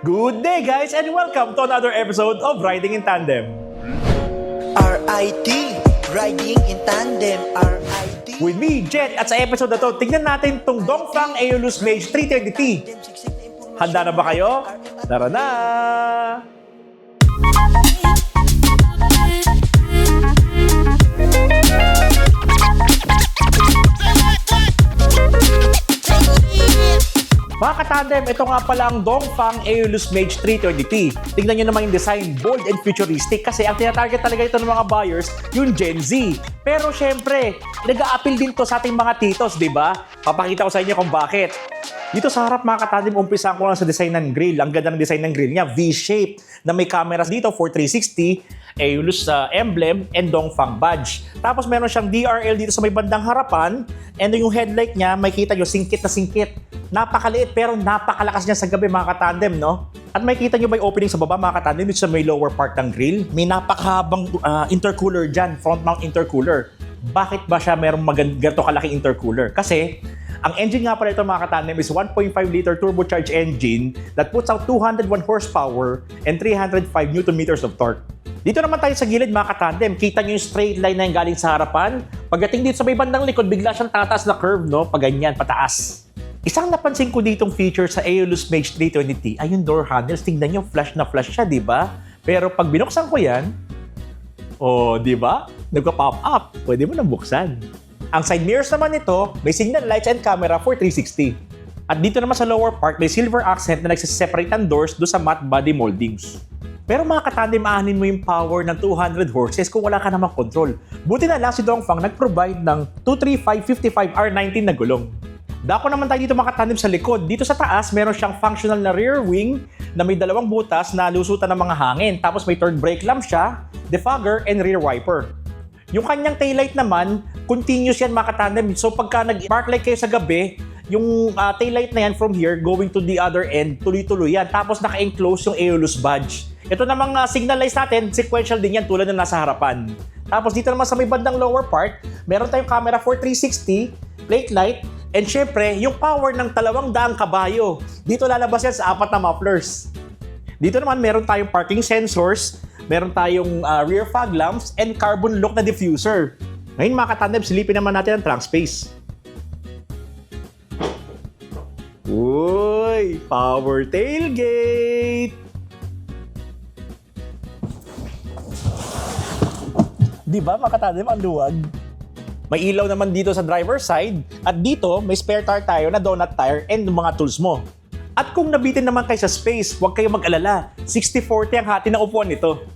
Good day guys and welcome to another episode of Riding in Tandem. RIT, Riding in Tandem, RIT. With me, Jet, at sa episode na to, tingnan natin tong Dongfang Aeolus Mage 320T. Handa na ba kayo? Tara na! Mga katandem, ito nga pala ang Dongfang Aeolus Mage 320T. Tingnan nyo naman yung design, bold and futuristic kasi ang tinatarget talaga ito ng mga buyers, yung Gen Z. Pero syempre, nag-a-appeal din to sa ating mga titos, di ba? Papakita ko sa inyo kung bakit. Dito sa harap mga katandem, umpisahan ko lang sa design ng grill. Ang ganda ng design ng grill niya, V-shape, na may cameras dito for 360, Aeolus emblem, and Dongfang badge. Tapos meron siyang DRL dito sa may bandang harapan, and yung headlight niya, makikita nyo, singkit na singkit. Napakaliit pero napakalakas niya sa gabi mga katandem, no? At makikita nyo ba yung opening sa baba mga katandem dito sa may lower part ng grill? May napakahabang intercooler dyan, front mount intercooler. Bakit ba siya merong ganito kalaking intercooler? Kasi ang engine nga pala ito mga katandem is 1.5 liter turbocharged engine that puts out 201 horsepower and 305 Newton meters of torque. Dito naman tayo sa gilid mga katandem, kita nyo yung straight line na yung galing sa harapan. Pagdating dito sa may bandang likod, bigla siyang tataas na curve, no? Pag ganyan, pataas. Isang napansin ko ditong feature sa Aeolus Mage 320T ay yung door handles. Tingnan nyo, flash na flash siya, di ba? Pero pag binuksan ko yan, di ba? Nagpa-pop up. Pwede mo nang buksan. Ang side mirrors naman nito, may signal lights and camera for 360. At dito naman sa lower part, may silver accent na nagsiseparate ang doors do sa matte body moldings. Pero mga katandem, aanin mo yung power ng 200 horses kung wala ka namang control. Buti na lang si Dongfang nag-provide ng 235-55 R19 na gulong. Dako naman tayo dito mga katandem sa likod. Dito sa taas, meron siyang functional na rear wing na may dalawang butas na lusutan ng mga hangin. Tapos may third brake lamp siya, defogger, and rear wiper. Yung kanyang taillight naman, continuous yan mga katandem. So pagka nag-park light kayo sa gabi, yung taillight na yan from here going to the other end, tuloy-tuloy yan. Tapos naka-enclose yung Aeolus badge. Ito namang signal lights natin, sequential din yan tulad ng nasa harapan. Tapos dito naman sa may bandang lower part, meron tayong camera for 360, plate light, and syempre, yung power ng 200 kabayo. Dito lalabas yan sa 4 na mufflers. Dito naman meron tayong parking sensors, meron tayong rear fog lamps, and carbon look na diffuser. Ngayon mga katandem, silipin naman natin ang trunk space. Uy! Power tailgate! Di ba mga katandem, ang luwag? May ilaw naman dito sa driver's side at dito may spare tire tayo na donut tire and mga tools mo. At kung nabitin naman kayo sa space, huwag kayong mag-alala. 60-40 ang hati ng upuan nito.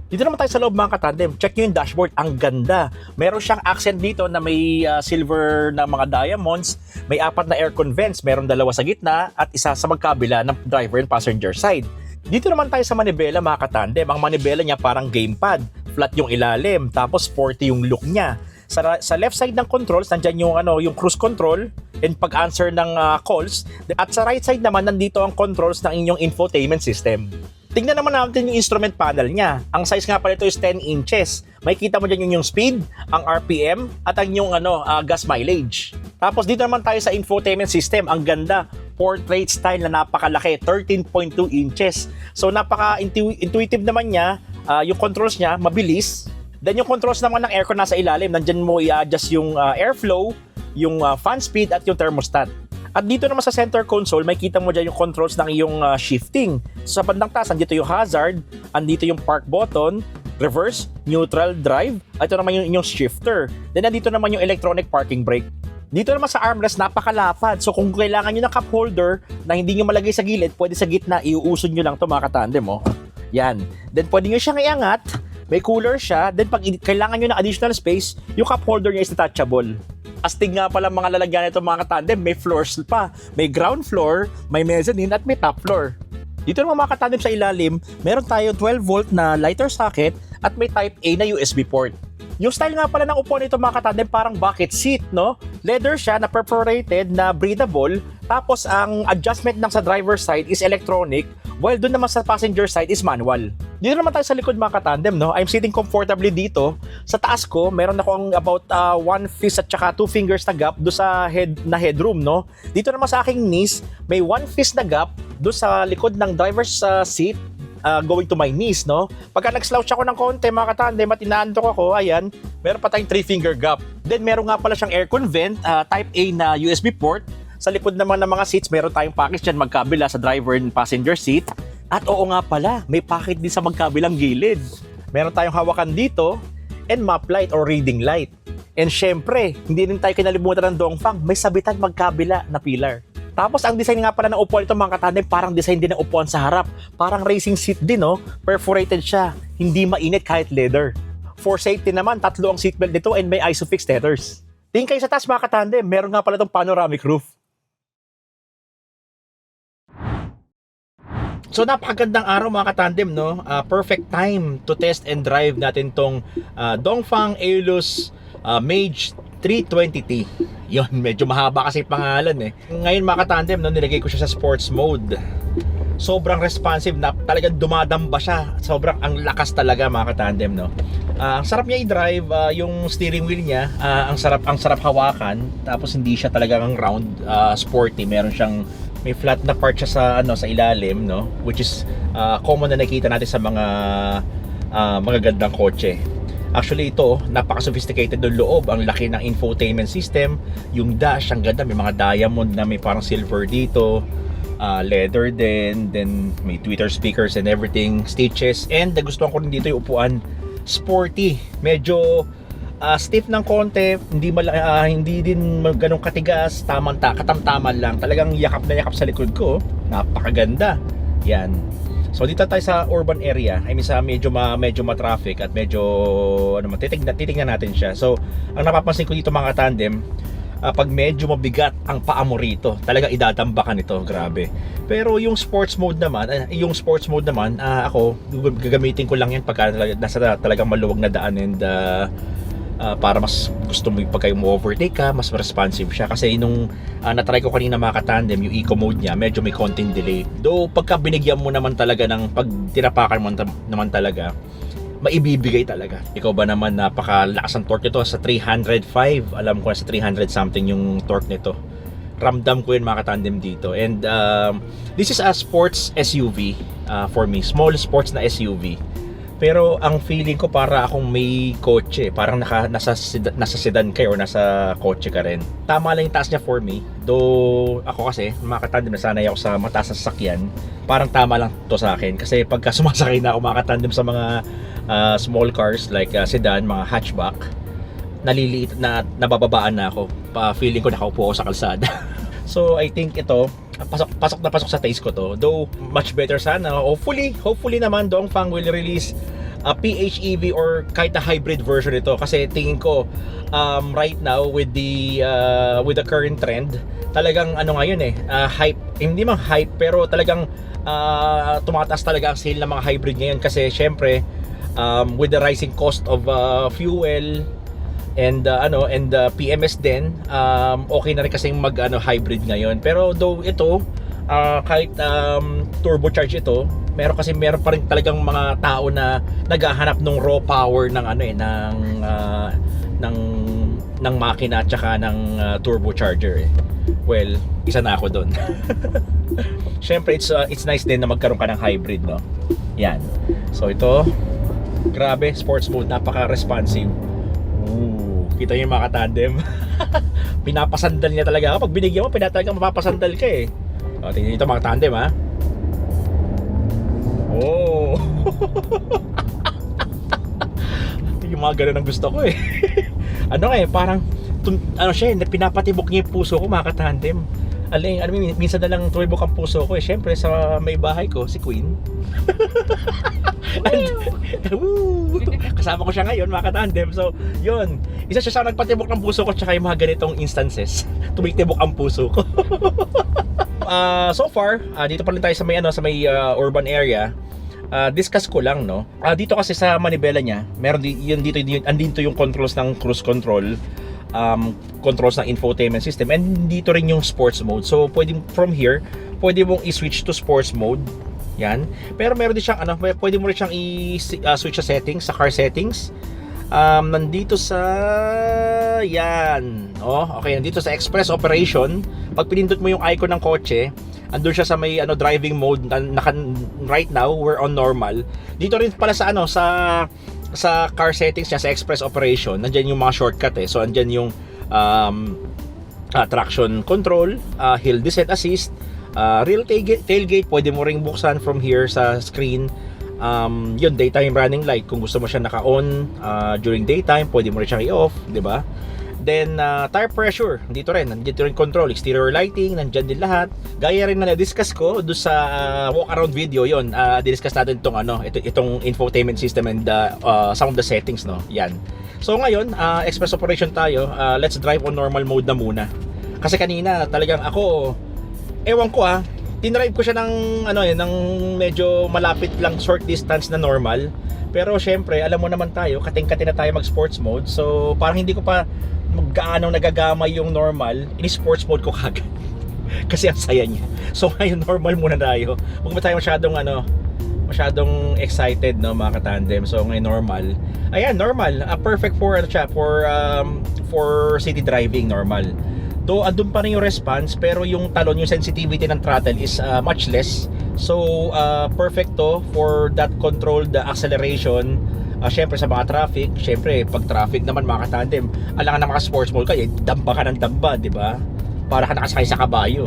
Dito naman tayo sa loob mga katandem. Check nyo yung dashboard. Ang ganda. Meron siyang accent dito na may silver na mga diamonds. May 4 na aircon vents. Meron 2 sa gitna at isa sa magkabila ng driver and passenger side. Dito naman tayo sa manibela mga katandem. Ang manibela niya parang gamepad. Flat yung ilalim, tapos sporty yung look niya. Sa left side ng controls, nandyan yung cruise control and pag-answer ng calls. At sa right side naman, nandito ang controls ng inyong infotainment system. Tingnan naman natin yung instrument panel niya. Ang size nga pala ito is 10 inches. May kita mo dyan yung speed, ang RPM, at ang yung gas mileage. Tapos dito naman tayo sa infotainment system. Ang ganda. Portrait style na napakalaki, 13.2 inches. So napaka-intuitive naman niya. Yung controls niya, mabilis. Then yung controls naman ng aircon nasa ilalim, nandyan mo i-adjust yung airflow, yung fan speed at yung thermostat. At dito naman sa center console, may kita mo dyan yung controls ng iyong shifting. Sa bandang taas, andito yung hazard, andito yung park button, reverse, neutral, drive, at ito naman yung inyong shifter. Then nandito naman yung electronic parking brake. Dito naman sa armrest, napakalapad. So kung kailangan nyo ng cup holder na hindi nyo malagay sa gilid, pwede sa gitna, iuusod nyo lang ito mga katandem. Yan. Then pwede nyo siyang iangat, may cooler siya, then pag kailangan nyo ng additional space, yung cup holder niya is detachable. Astig nga pala mga lalagyan nito mga katandem, may floors pa. May ground floor, may mezzanine at may top floor. Dito naman mga katandem sa ilalim, meron tayo 12 volt na lighter socket at may type A na USB port. Yung style nga pala ng upuan nito mga katandem, parang bucket seat, no? Leather siya na perforated na breathable. Tapos ang adjustment ng sa driver's side is electronic, while doon naman sa passenger side is manual. Dito naman tayo sa likod mga katandem, no? I'm sitting comfortably dito. Sa taas ko, meron akong about 1 fist at saka 2 fingers na gap do sa headroom, no? Dito naman sa aking knees, may 1 fist na gap doon sa likod ng driver's seat, going to my knees, no? Pagka nag-slouch ako ng konti, mga katandem, at inaantok ako, ayan, meron pa tayong 3-finger gap. Then, meron nga pala siyang aircon vent, type A na USB port. Sa likod naman ng mga seats, meron tayong package dyan magkabila sa driver and passenger seat. At oo nga pala, may pocket din sa magkabilang gilid. Meron tayong hawakan dito, and map light or reading light. And syempre, hindi rin tayo kinalimutan ng Dongfang, may sabitan magkabila na pillar. Tapos ang design nga pala ng upuan ito mga katandem, parang design din ng upuan sa harap. Parang racing seat din, no? Perforated siya. Hindi mainit kahit leather. For safety naman, 3 ang seatbelt nito and may ISOFIX tethers. Tingin kayo sa taas mga katandem, meron nga pala itong panoramic roof. So napakagandang araw mga katandem, no? Perfect time to test and drive natin tong Dongfang Aeolus Mage 320T. Yun, medyo mahaba kasi pangalan eh. Ngayon mga katandem, no, nilagay ko siya sa sports mode. Sobrang responsive na, talagang dumadamba siya. Sobrang ang lakas talaga mga katandem, no. Ang sarap niya i-drive, yung steering wheel niya, ang sarap hawakan. Tapos hindi siya talagang round, sporty. May flat na part siya sa ilalim, no, which is common na nakita natin sa mga magagandang kotse. Actually ito, napaka-sophisticated ng loob. Ang laki ng infotainment system. Yung dash, ang ganda. May mga diamond na may parang silver dito. Leather din. Then may tweeter speakers and everything. Stitches. And nagustuhan ko rin dito yung upuan. Sporty. Medyo stiff ng konti. Hindi din ganong katigas. Katamtaman lang. Talagang yakap na yakap sa likod ko. Napakaganda. Yan. So dito tayo sa urban area, I mean sa medyo ma-traffic at medyo titingnan natin siya. So ang napapansin ko dito mga tandem, pag medyo mabigat ang paa mo rito, talagang idadambakan ito, grabe. Pero yung sports mode naman, ako gagamitin ko lang yan pagka nasa talagang maluwag na daan and para mas gusto mo pagka yung overtake ka, mas responsive siya. Kasi nung natry ko kanina mga katandem, yung eco mode niya, medyo may konting delay. Though pagka binigyan mo naman talaga ng pag tinapakan mo naman talaga, maibibigay talaga. Ikaw ba naman, napakalakas ang torque nito sa 305. Alam ko na sa 300 something yung torque nito. Ramdam ko yun mga katandem dito. And this is a sports SUV for me. Small sports na SUV. Pero ang feeling ko para akong may kotse, parang nasa sedan kayo or nasa kotse ka rin. Tama lang yung taas niya for me. Though ako kasi, makatandem na sanay ako sa mataas na sasakyan. Parang tama lang to sa akin. Kasi pagka sumasakay na ako makatandem sa mga small cars like sedan, mga hatchback, naliliit na nabababaan na ako. Feeling ko nakaupo ako sa kalsada. So I think ito, pasok sa taste ko to. Though much better sana. Hopefully naman Dongfang will release a PHEV or kahit na hybrid version nito, kasi tingin ko right now with the current trend, talagang ngayon hype, hindi man hype pero talagang tumataas talaga ang sale ng mga hybrid ngayon kasi syempre with the rising cost of fuel and PMS din, okay na rin kasing hybrid ngayon. Pero though ito kahit turbocharge ito, meron pa rin talagang mga tao na naghahanap ng raw power ng ng makina at saka ng turbocharger. Well, isa na ako doon. Syempre it's nice din na magkaroon ka ng hybrid, no? Yan. So ito, grabe, sports mode, napaka-responsive. Kita niyo yung mga tandem. Pinapasandal niya talaga ako. Pag binigyan mo, talagang mapapasandal ka eh. O, tingnan nyo ito mga tandem, ha. Oh. Yung mga ganun ang gusto ko eh. Parang siya, pinapatibok niya yung puso ko mga tandem. Minsan na lang tumibok ang puso ko eh. Syempre sa may bahay ko, si Queen. Kasama ko siya ngayon mga tandem. So yun, isa siya sa nagpatibok ng puso ko. Tsaka yung mga ganitong instances, tumitibok ang puso ko. So far, dito pa rin tayo sa may urban area. Discuss ko lang, no. Dito kasi sa manibela niya, meron andito yung controls ng cruise control, controls ng infotainment system, and dito rin yung sports mode. So from here, pwede mong i-switch to sports mode. Yan. Pero meron din siyang pwede mo rin siyang i-switch sa settings, sa car settings. Nandito sa yan. Okay, nandito sa express operation. Pag pinindot mo yung icon ng kotse, Andun siya sa may driving mode right now we're on normal. Dito rin pala sa sa car settings niya, sa express operation, nandiyan yung mga shortcut eh. So andyan yung traction control, hill descent assist, rear tailgate, pwede mo ring buksan from here sa screen. Yun, daytime running light, kung gusto mo siya naka-on during daytime, pwede mo rin siyang i-off, di ba? Then tire pressure, dito rin control, exterior lighting, nandyan din lahat. Gaya rin na na-discuss ko doon sa walk around video, yon discuss natin itong infotainment system and some of the settings, no. Yan. So ngayon, express operation tayo. Let's drive on normal mode na muna. Kasi kanina talagang ako, ewan ko tinrive ko siya ng medyo malapit lang, short distance na normal. Pero syempre, alam mo naman tayo, kating-kating na tayo mag sports mode. So parang hindi ko pa gaano nagagamay yung normal, ini-sports mode ko kagad. Kasi ang saya niya. So ngayon normal muna tayo. Huwag ba tayo masyadong excited, no, mga katandem. So ngayon normal. Ayan, normal. Perfect for city driving, normal. Though andun pa rin yung response, pero yung talon, yung sensitivity ng throttle is much less. So perfect to for that controlled acceleration. Syempre sa mga traffic, syempre pag traffic naman mga katandem, alangan na mga sports mode kayo, damba ka ng damba, di ba? Para ka nakasakay sa kabayo.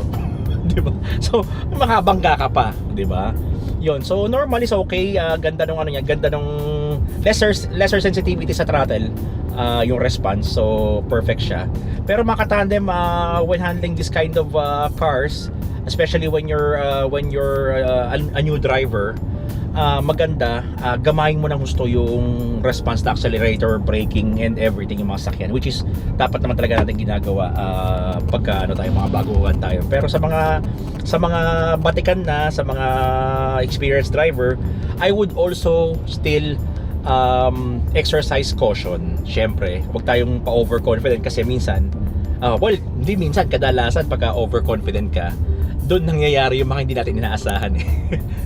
Di ba? So makabangga ka pa, di ba? Yun, so normal is okay. Ganda nung ganda nung lesser sensitivity sa throttle, yung response, so perfect siya. Pero mga katandem, when handling this kind of cars, especially when you're a new driver, maganda, gamahin mo ng gusto yung response na accelerator, braking, and everything, yung mga sakyan, which is dapat naman talaga natin ginagawa pagka tayo, mga baguhan tayo. Pero sa mga batikan na, sa mga experienced driver, I would also still exercise caution. Syempre, huwag tayong pa-overconfident kasi minsan, hindi minsan, kadalasan pagka overconfident ka, doon nangyayari yung mga hindi natin inaasahan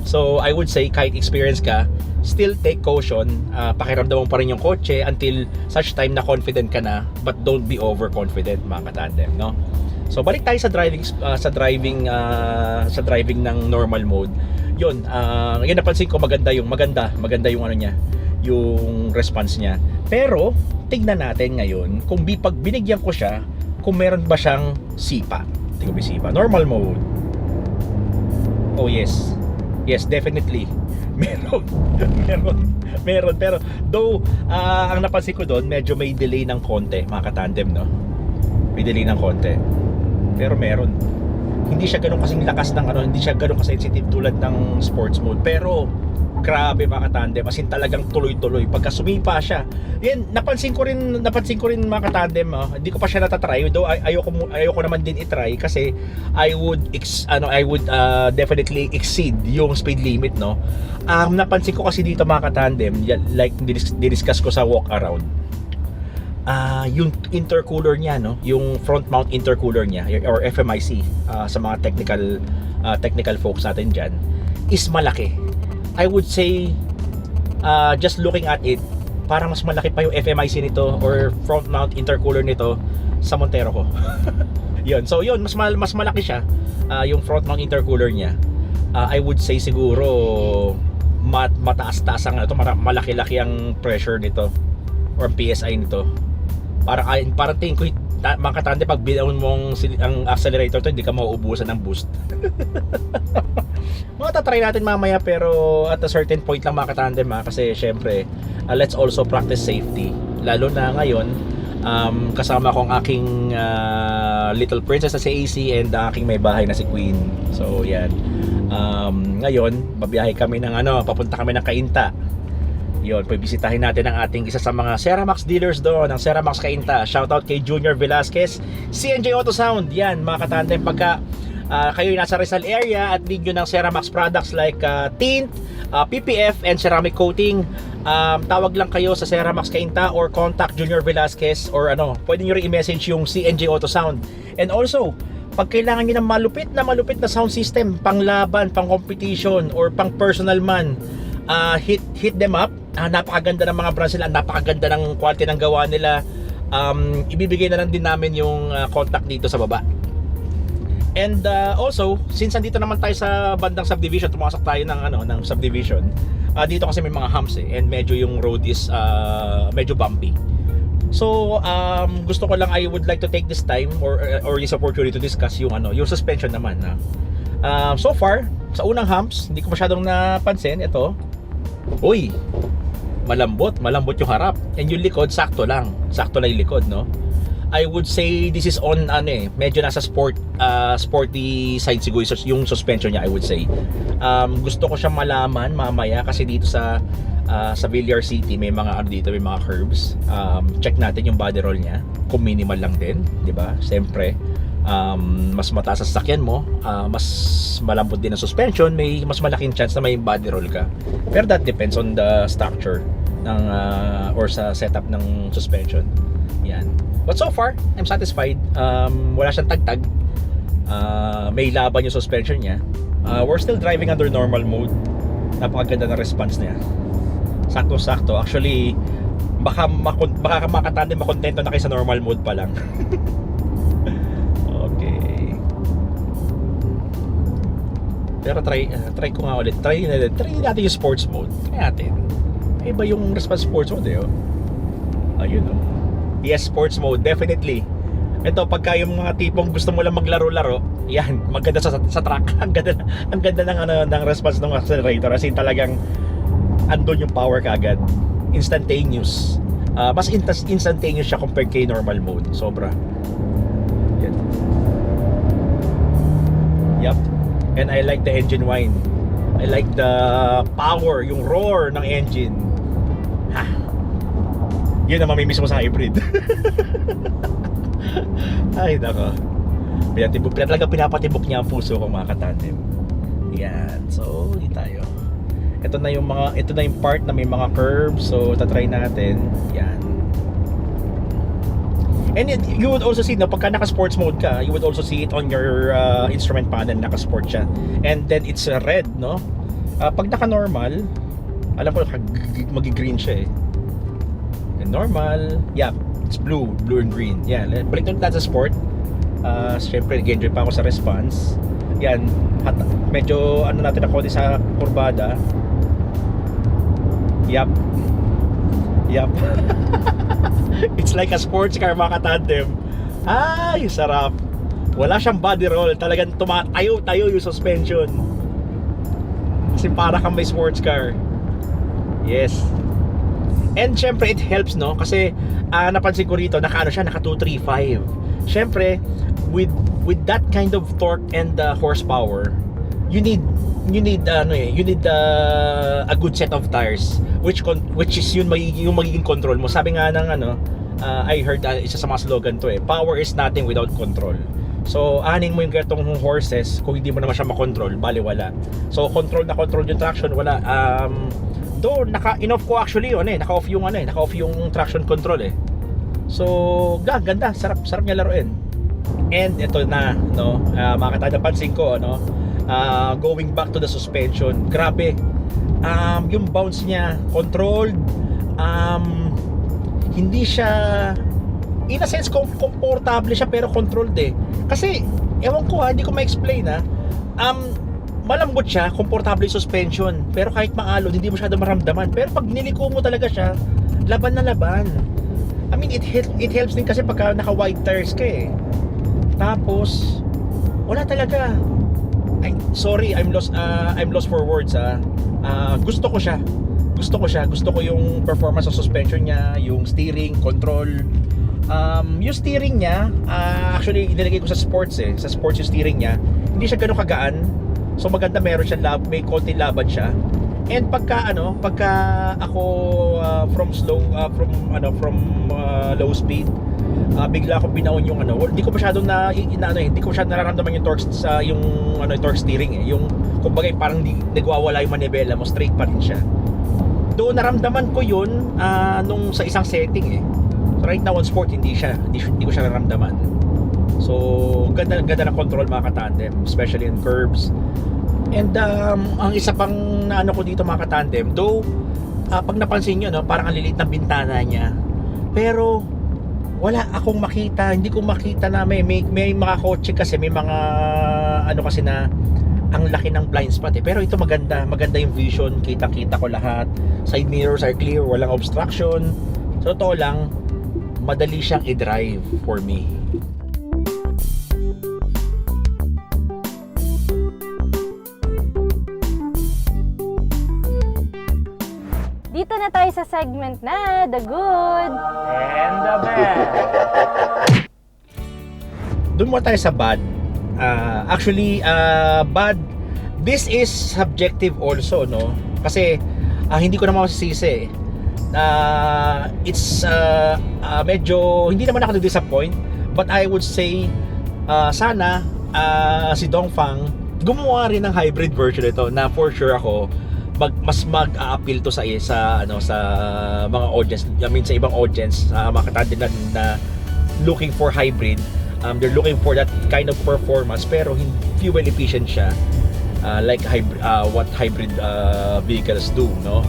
So I would say, kahit experience ka, still take caution. Pakiramdaman pa rin yung kotse until such time na confident ka na, but don't be overconfident, mga katandem, no? So balik tayo sa driving ng normal mode. Yun, yun napansin ko, maganda yung niya, yung response niya. Pero tignan natin ngayon kung pag binigyan ko siya, kung meron ba siyang sipa. Tingnan mo sipa, normal mode. Oh yes, definitely meron, pero though ang napansin ko doon, medyo may delay ng konti, mga katandem, no? May delay ng konti, pero meron. Hindi siya ganun kasing lakas ng hindi siya ganun ka-sensitive tulad ng sports mode, pero grabe, mga katandem, as in talagang tuloy-tuloy pagka sumipa siya. Yan, napansin ko rin mga katandem, hindi ko pa siya natatry, though ayoko naman din i-try kasi I would definitely exceed yung speed limit, no. Napansin ko kasi dito, mga katandem, like discuss ko sa walk around, yung intercooler niya, no, yung front mount intercooler niya, or FMIC, sa mga technical folks natin dyan, is malaki. I would say, just looking at it, parang mas malaki pa yung FMIC nito or front mount intercooler nito sa Montero ko. Yun, so yun, mas malaki siya, yung front mount intercooler niya. I would say siguro mataas-taas ang malaki-laki ang pressure nito or PSI nito. Parang tingin ko, mga katande, pag binaon mong ang accelerator to, hindi ka mauubusan ng boost. Matatry natin mamaya, pero at a certain point lang, mga katandem, kasi syempre, let's also practice safety, lalo na ngayon. Kasama ko ang aking little princess na si AC and aking may bahay na si Queen. So yan, ngayon babiyahe kami ng papunta kami ng Cainta. Yun, pibisitahin natin ang ating isa sa mga Ceramax dealers doon, ang Ceramax Cainta. Shoutout kay Junior Velasquez, CNJ Auto Sound. Yan, mga katandem, pagka kayo nasa Rizal area at need nyo ng Ceramax products like tint, PPF, and ceramic coating, tawag lang kayo sa Ceramax Cainta or contact Junior Velasquez, or pwede nyo rin i-message yung CNJ Auto Sound. And also, pag kailangan nyo ng malupit na sound system, pang laban, pang competition, or pang personal man, hit them up. Napakaganda ng mga brands nila, napakaganda ng quality ng gawa nila. Ibibigay na lang din namin yung contact dito sa baba. And also, since andito naman tayo sa bandang subdivision, tumasok tayo ng subdivision. Dito kasi may mga humps and medyo yung road is medyo bumpy. So, gusto ko lang, I would like to take this time or this opportunity to discuss yung suspension naman. So far, sa unang humps, hindi ko masyadong napansin ito. Uy, malambot yung harap. And yung likod, sakto lang yung likod, no? I would say this is on medyo nasa sporty side siguro yung suspension niya, I would say. Gusto ko siyang malaman mamaya kasi dito sa Villar City may mga may mga curbs. Check natin yung body roll niya, kung minimal lang din, 'di ba? Siyempre, mas mataas sa sasakyan mo, mas malambot din ang suspension, may mas malaking chance na may body roll ka. Pero that depends on the structure ng or sa setup ng suspension. Yan. But so far, I'm satisfied. Wala siyang tagtag. May laban yung suspension niya. We're still driving under normal mode. Napakaganda ng response niya. Sakto-sakto. Actually, baka makatandem makontento na kayo sa normal mode pa lang. Okay. Pero try ko nga ulit. Try natin yung sports mode. Try natin. Iba yung response sports mode Ayun Yes, sports mode, definitely. Ito, pagka yung mga tipong gusto mo lang maglaro-laro, yan, maganda sa track. Ang ganda ng response ng accelerator. As in, talagang andun yung power kaagad. Instantaneous. Mas instantaneous siya compared kay normal mode. Sobra. Yan. Yup. And I like the engine whine. I like the power, yung roar ng engine. Yun ang mamimiss mo sa hybrid. Ay nako, talaga pinapatibok niya ang puso ko, mga katandem. Yan, so hindi tayo. Ito na yung part na may mga curves. So tatry natin. Yan. And you would also see, pagka naka sports mode ka, you would also see it on your instrument panel, naka sport siya. And then it's red, no? Pag naka normal, alam ko magi-green siya normal, yeah, it's blue and green. Yan, balik natin sa sport. Siyempre, nag-enjoy pa ako sa response. Yan, medyo natin ako sa kurbada. Yup. It's like a sports car, mga katandem. Ay, sarap. Wala siyang body roll. Talagang tumatayo-tayo yung suspension. Kasi para kang may sports car. Yes. And syempre it helps, no? Kasi napansin ko rito, naka 235. Syempre with that kind of torque and horsepower, you need a good set of tires which is yung magiging control mo. Sabi nga ng I heard isa sa mga slogan to power is nothing without control. So aning mo yung gatong horses, kung hindi mo naman siya makontrol, baliwala. So control yung traction, wala. Though naka-off ko actually naka-off yung traction control So, ganda, sarap niya laruin. And ito na, napansin ko, going back to the suspension, grabe. Yung bounce niya, controlled. Hindi siya, in a sense, komportable siya pero controlled Kasi, ewan ko hindi ko ma-explain malambot siya, komportable suspension, pero kahit maalon, hindi mo masyado maramdaman. Pero pag niliko mo talaga siya, laban na laban. I mean, it helps din kasi pagka naka wide tires ka Tapos, wala talaga. Sorry, I'm lost for words Gusto ko siya. Gusto ko yung performance ng suspension niya, yung steering, control. Yung steering niya, actually, inilagay ko sa sports Sa sports yung steering niya, hindi siya ganun kagaan. So maganda, meron siya may konting laban siya. And pagka ako from low speed, bigla akong binaon yung hindi ko masyadong nararamdaman yung torque sa torque steering yung kumbaga parang nagwawala yung manibela mo, straight pa rin siya. Doon naramdaman ko yun nung sa isang setting So right now on sport hindi ko siya nararamdaman. So ganda ng control, mga katandem, especially in curves. And ang isa pang ko dito, mga katandem, though pag napansin nyo, parang ang lilit ng bintana niya, pero wala akong makita, hindi ko makita na may mga kotse kasi, may mga ano kasi na ang laki ng blind spot eh. Pero ito maganda yung vision, kita-kita ko lahat. Side mirrors are clear, walang obstruction. So totoo lang, madali siyang i-drive for me. Dito na tayo sa segment na The Good. And the bad. Doon muna tayo sa bad. Actually, bad, this is subjective also, no? Kasi hindi ko naman masisisi. It's medyo, hindi naman ako na-disappoint, but I would say, sana si Dongfang gumawa rin ng hybrid version ito na for sure ako mas mag-a-appeal to sa mga audience, I mean sa ibang audience, mga katandem na looking for hybrid. They're looking for that kind of performance pero fuel efficient siya, like what hybrid vehicles do, no?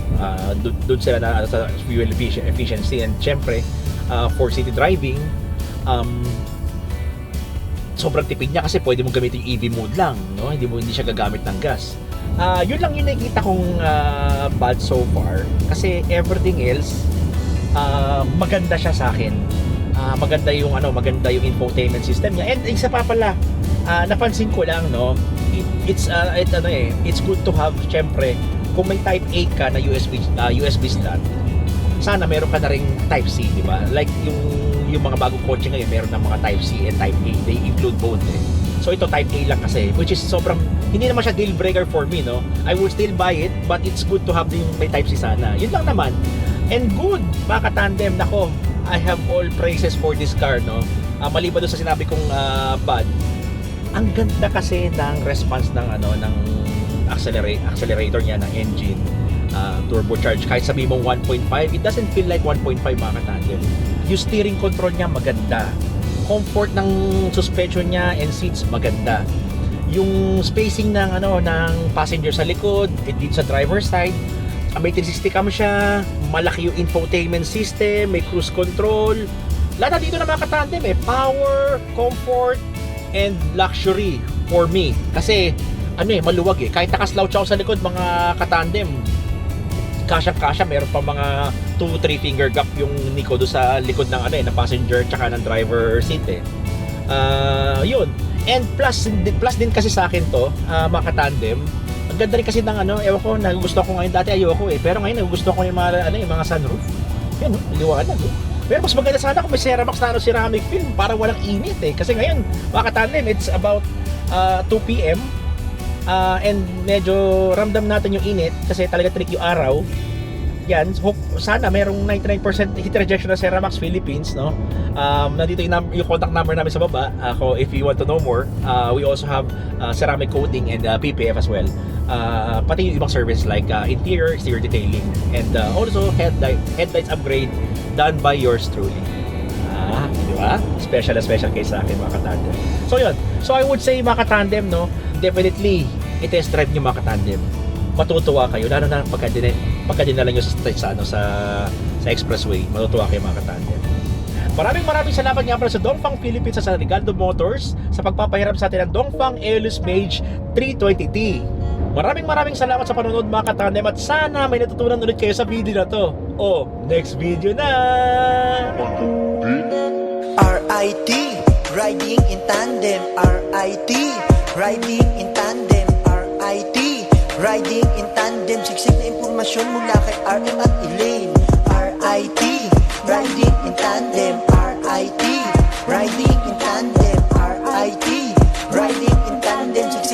Doon sila na sa fuel efficiency, and syempre for city driving, sobrang tipid niya kasi pwede mong gamitin yung EV mode lang, no? Hindi siya gagamit ng gas. Yun lang yung nakikita kong bad so far, kasi everything else maganda siya sa akin. Maganda yung infotainment system niya, and isa pa pala, napansin ko lang, no, it's good to have, syempre kung may type A ka na USB slot, sana meron ka na ring type C, di ba? Like yung mga bagong kotse ngayon, meron ng mga type C and type A, they include both eh. So ito type A lang kasi, which is sobrang, hindi naman siya deal breaker for me, no? I will still buy it, but it's good to have yung may type C sana. Yun lang naman. And good, mga katandem, nako, I have all praises for this car, no? Maliban doon sa sinabi kong bad, ang ganda kasi ng response ng accelerator niya, ng engine, turbocharged. Kahit sabi mong 1.5, it doesn't feel like 1.5, mga katandem. Yung steering control niya maganda. Comfort ng suspension niya and seats maganda. Yung spacing ng passenger sa likod, dito sa driver's side, may 360 cam siya, malaki yung infotainment system, may cruise control. Lahat dito na mga katandem power, comfort, and luxury for me. Kasi maluwag kahit nakaslouch ako sa likod, mga katandem, kasyang-kasya, meron pa mga 2-3 finger gap yung Nico do sa likod ng ng passenger tsaka ng driver seat yun. And plus din kasi sa akin to, mga katandem, ang ganda rin kasi ng ewan ko, nagugustuhan ko ngayon, dati ayoko pero ngayon nagugustuhan ko yung mga sunroof. Yan, liwanag Pero mas maganda sana kung may Ceramax na ceramic film para walang init kasi ngayon, mga katandem, it's about 2 PM. And medyo ramdam natin yung init kasi talaga tricky yung araw. Yan, sana merong 99% heat rejection na Ceramax Philippines, no? Nandito yung contact number namin sa baba. If you want to know more, we also have ceramic coating and PPF as well. Pati yung ibang service like interior, exterior detailing, and also headlights upgrade done by yours truly. Di ba? Special case sa akin, mga katandem. So yun. So I would say, mga katandem, no, definitely i-test drive nyo, mga katandem. Matutuwa kayo, lalo na pagka dinala nyo sa expressway. Matutuwa kayo, mga katandem. Maraming salamat nga pala sa Dongfang Philippines sa Rigaldo Motors sa pagpapahiram sa atin ng Dongfang Aeolus Mage 320T. Maraming salamat sa panonood, mga katandem, at sana may natutunan ulit kayo sa video na to. Next video na! RIT, riding in tandem. RIT, riding in tandem. RIT, riding in tandem. Siksik na impormasyon mula kay RM at Elaine. RIT,